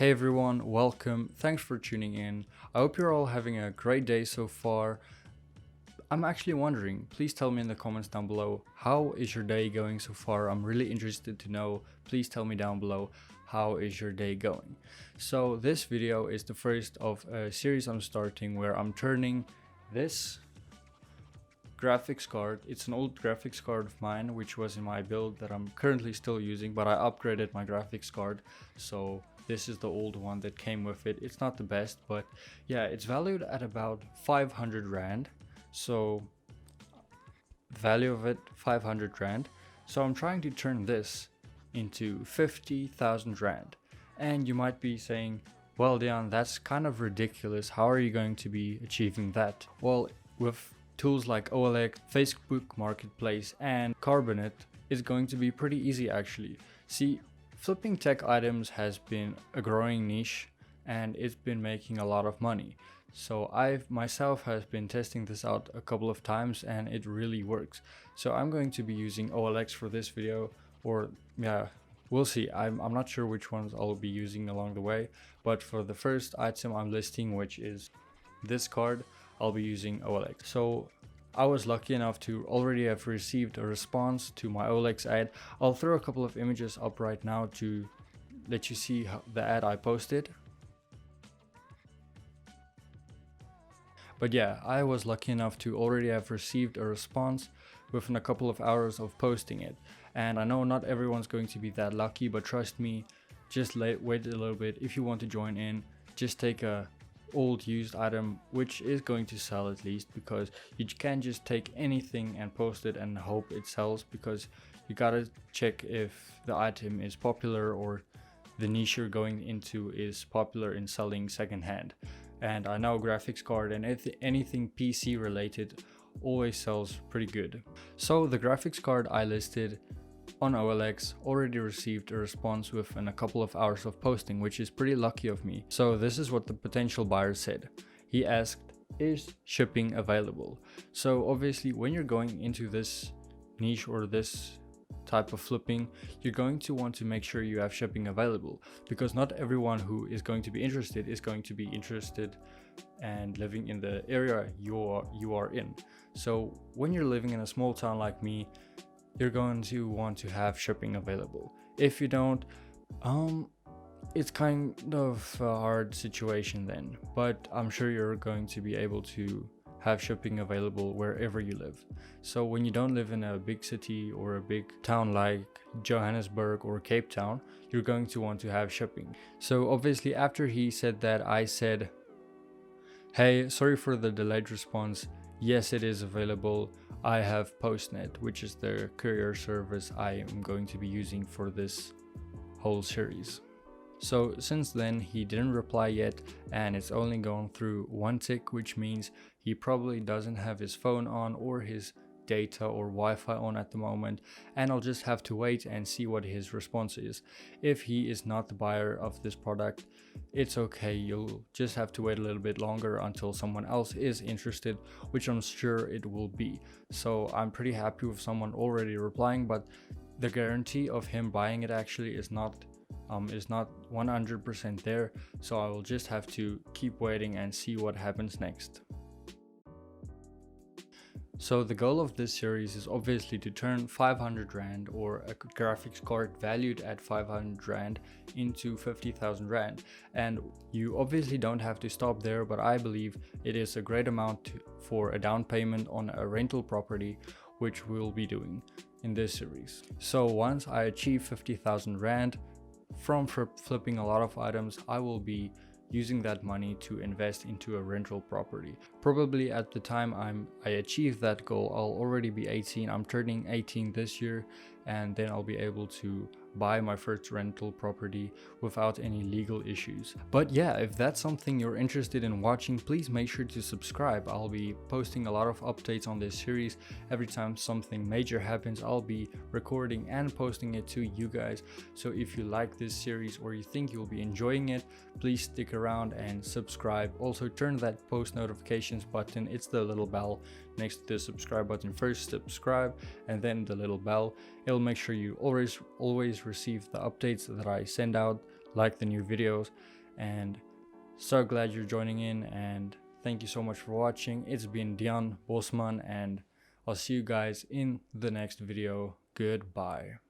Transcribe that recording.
Hey everyone, welcome. Thanks for tuning in. I hope you're all having a great day so far. I'm actually wondering, please tell me in the comments down below, how is your day going so far? I'm really interested to know. Please tell me down below, how is your day going? So this video is the first of a series I'm starting where I'm turning this graphics card. It's an old graphics card of mine which was in my build that I'm currently still using, but I upgraded my graphics card, so this is the old one that came with it. It's not the best, but yeah, it's valued at about 500 rand. So value of it 500 rand. So I'm trying to turn this into 50,000 rand. And you might be saying, well Dian, that's kind of ridiculous. How are you going to be achieving that? Well, with tools like OLX, Facebook Marketplace and Carbonate, it's going to be pretty easy actually. See, flipping tech items has been a growing niche and it's been making a lot of money. So I myself has been testing this out a couple of times and it really works. So I'm going to be using OLX for this video, or yeah, we'll see. I'm not sure which ones I'll be using along the way, but for the first item I'm listing, which is this card, I'll be using OLX. So I was lucky enough to already have received a response to my OLX ad. I'll throw a couple of images up right now to let you see the ad I posted. But yeah, I was lucky enough to already have received a response within a couple of hours of posting it. And I know not everyone's going to be that lucky, but trust me, just wait a little bit. If you want to join in, just take a old used item which is going to sell at least, because you can't just take anything and post it and hope it sells, because you gotta check if the item is popular or the niche you're going into is popular in selling secondhand. And I know graphics card and anything PC related always sells pretty good. So the graphics card I listed on OLX already received a response within a couple of hours of posting, which is pretty lucky of me. So this is what the potential buyer said. He asked, is shipping available? So obviously when you're going into this niche or this type of flipping, you're going to want to make sure you have shipping available, because not everyone who is going to be interested and living in the area you are in. So when you're living in a small town like me, you're going to want to have shipping available. If you don't, it's kind of a hard situation then, but I'm sure you're going to be able to have shipping available wherever you live. So when you don't live in a big city or a big town like Johannesburg or Cape Town, you're going to want to have shipping. So obviously after he said that, I said, hey, sorry for the delayed response. Yes, it is available. I have Postnet, which is the courier service I am going to be using for this whole series. So since then he didn't reply yet, and it's only gone through one tick, which means he probably doesn't have his phone on or his data or Wi-Fi on at the moment, and I'll just have to wait and see what his response is. If he is not the buyer of this product, it's okay, you'll just have to wait a little bit longer until someone else is interested, which I'm sure it will be. So I'm pretty happy with someone already replying, but the guarantee of him buying it actually is not 100% there, so I will just have to keep waiting and see what happens next. So the goal of this series is obviously to turn 500 rand or a graphics card valued at 500 rand into 50,000 rand. And you obviously don't have to stop there, but I believe it is a great amount for a down payment on a rental property, which we'll be doing in this series. So once I achieve 50,000 rand from flipping a lot of items, I will be using that money to invest into a rental property. Probably at the time I achieve that goal, I'll already be 18. I'm turning 18 this year, and then I'll be able to buy my first rental property without any legal issues. But yeah, if that's something you're interested in watching, please make sure to subscribe. I'll be posting a lot of updates on this series. Every time something major happens, I'll be recording and posting it to you guys. So if you like this series or you think you'll be enjoying it, please stick around and subscribe. Also turn that post notifications button, it's the little bell next to the subscribe button. First subscribe and then the little bell. It'll make sure you always receive the updates that I send out like the new videos, and so glad you're joining in, and thank you so much for watching. It's been Dian Bosman, and I'll see you guys in the next video. Goodbye.